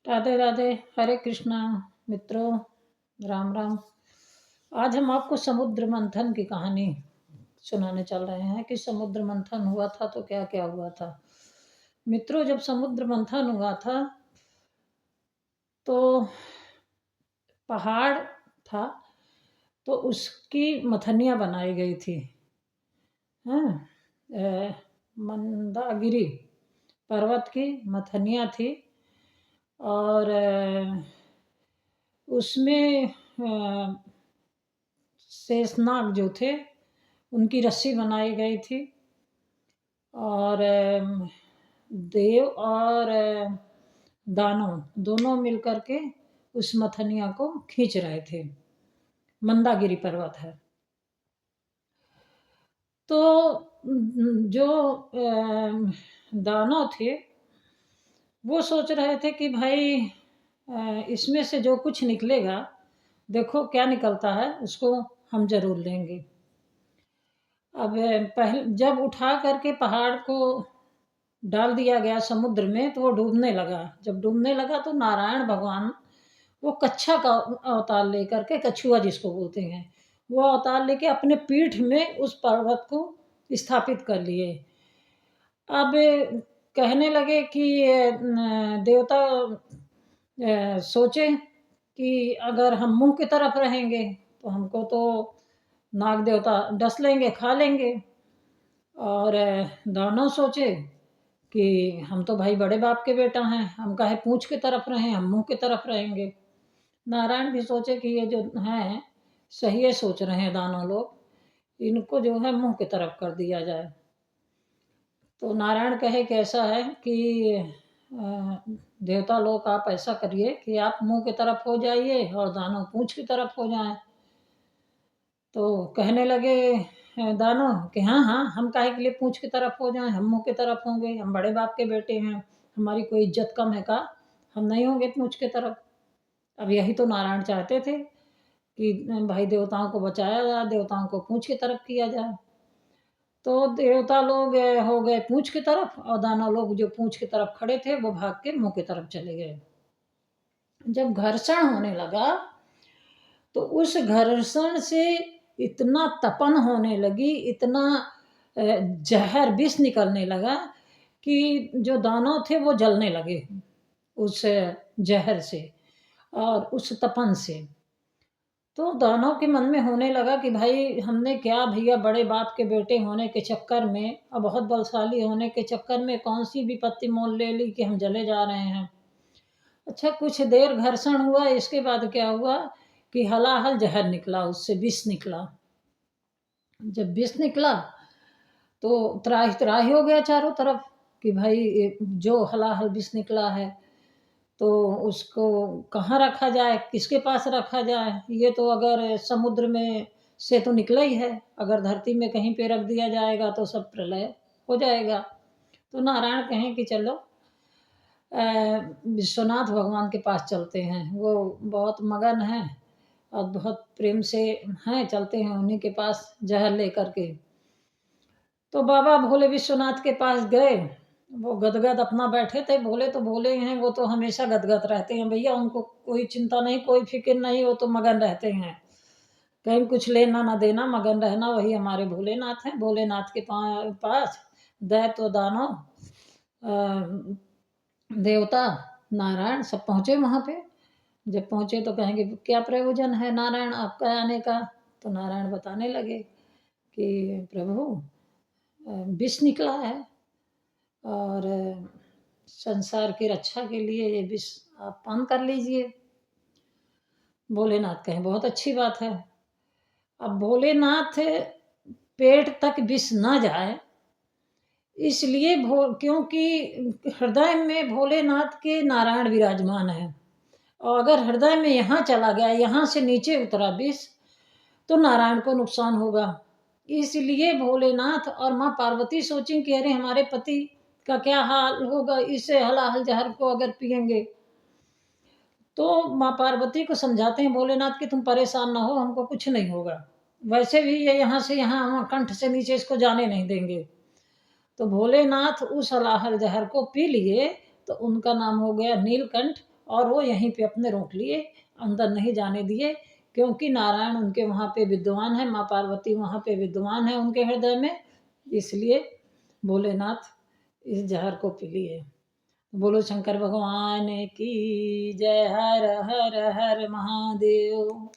राधे राधे। हरे कृष्णा मित्रों, राम राम। आज हम आपको समुद्र मंथन की कहानी सुनाने चल रहे हैं कि समुद्र मंथन हुआ था तो क्या क्या हुआ था। मित्रों, जब समुद्र मंथन हुआ था तो पहाड़ था, तो उसकी मथनियाँ बनाई गई थी। हाँ, मंदागिरी पर्वत की मथनियाँ थी और उसमें शेषनाग जो थे उनकी रस्सी बनाई गई थी और देव और दानव दोनों मिलकर के उस मथनिया को खींच रहे थे। मंदागिरी पर्वत है। तो जो दानव थे वो सोच रहे थे कि भाई इसमें से जो कुछ निकलेगा, देखो क्या निकलता है, उसको हम जरूर लेंगे। अब पहले जब उठा करके पहाड़ को डाल दिया गया समुद्र में तो वो डूबने लगा। जब डूबने लगा तो नारायण भगवान वो कच्छा का अवतार लेकर के, कछुआ जिसको बोलते हैं, वो अवतार लेके अपने पीठ में उस पर्वत को स्थापित कर लिए। अब कहने लगे कि देवता सोचे कि अगर हम मुंह की तरफ रहेंगे तो हमको तो नाग देवता डस लेंगे, खा लेंगे। और दानव सोचे कि हम तो भाई बड़े बाप के बेटा हैं, हम काहे पूंछ की तरफ रहें, हम मुंह की तरफ रहेंगे। नारायण भी सोचे कि ये जो हैं सही है सोच रहे हैं दानव लोग, इनको जो है मुंह की तरफ कर दिया जाए। तो नारायण कहे कि ऐसा है कि देवता लोग आप ऐसा करिए कि आप मुंह की तरफ हो जाइए और दानव पूंछ की तरफ हो जाएं। तो कहने लगे दानव कि हाँ हाँ, हम काहे के लिए पूंछ की तरफ हो जाएं, हम मुंह की तरफ होंगे, हम बड़े बाप के बेटे हैं, हमारी कोई इज्जत कम है का, हम नहीं होंगे पूंछ की तरफ। अब यही तो नारायण चाहते थे कि भाई देवताओं को बचाया जाए, देवताओं को पूंछ की तरफ किया जाए। तो देवता लोग हो गए पूंछ की तरफ और दानव लोग जो पूंछ की तरफ खड़े थे वो भाग के मुंह की तरफ चले गए। जब घर्षण होने लगा तो उस घर्षण से इतना तपन होने लगी, इतना जहर विष निकलने लगा कि जो दानव थे वो जलने लगे उस जहर से और उस तपन से। तो दानव के मन में होने लगा कि भाई हमने क्या भैया, बड़े बाप के बेटे होने के चक्कर में और बहुत बलशाली होने के चक्कर में कौन सी विपत्ति मोल ले ली कि हम जले जा रहे हैं। अच्छा, कुछ देर घर्षण हुआ, इसके बाद क्या हुआ कि हलाहल जहर निकला, उससे विष निकला। जब विष निकला तो त्राही त्राही हो गया चारों तरफ कि भाई जो हलाहल विष निकला है तो उसको कहाँ रखा जाए, किसके पास रखा जाए। ये तो अगर समुद्र में से तो निकला ही है, अगर धरती में कहीं पे रख दिया जाएगा तो सब प्रलय हो जाएगा। तो नारायण कहें कि चलो विश्वनाथ भगवान के पास चलते हैं, वो बहुत मगन हैं और बहुत प्रेम से हैं, चलते हैं उन्हीं के पास जहर लेकर के। तो बाबा भोले विश्वनाथ के पास गए। वो गदगद अपना बैठे थे, भोले तो भोले हैं, वो तो हमेशा गदगद रहते हैं भैया, उनको कोई चिंता नहीं, कोई फिक्र नहीं, वो तो मगन रहते हैं, कहीं कुछ लेना ना देना, मगन रहना, वही हमारे भोलेनाथ हैं। भोलेनाथ के पास दैत्य दानव देवता नारायण सब पहुँचे वहाँ पे। जब पहुँचे तो कहेंगे क्या प्रयोजन है नारायण आपका आने का। तो नारायण बताने लगे कि प्रभु विष निकला है और संसार की रक्षा के लिए ये विष आप पान कर लीजिए। भोलेनाथ कहें बहुत अच्छी बात है। अब भोलेनाथ पेट तक विष ना जाए इसलिए क्योंकि हृदय में भोलेनाथ के नारायण विराजमान है, और अगर हृदय में यहाँ चला गया, यहाँ से नीचे उतरा विष, तो नारायण को नुकसान होगा। इसलिए भोलेनाथ और माँ पार्वती सोचें कि अरे हमारे पति का क्या हाल होगा इसे हलाहल जहर को अगर पिएंगे। तो माँ पार्वती को समझाते हैं भोलेनाथ कि तुम परेशान ना हो, हमको कुछ नहीं होगा, वैसे भी ये यहाँ से यहाँ कंठ से नीचे इसको जाने नहीं देंगे। तो भोलेनाथ उस हलाहल जहर को पी लिए तो उनका नाम हो गया नीलकंठ और वो यहीं पे अपने रोक लिए, अंदर नहीं जाने दिए, क्योंकि नारायण उनके वहाँ पे विद्यमान है, माँ पार्वती वहाँ पे विद्यमान है उनके हृदय में, इसलिए भोलेनाथ इस जहर को पी लिए। बोलो शंकर भगवान की जय। हर हर हर महादेव।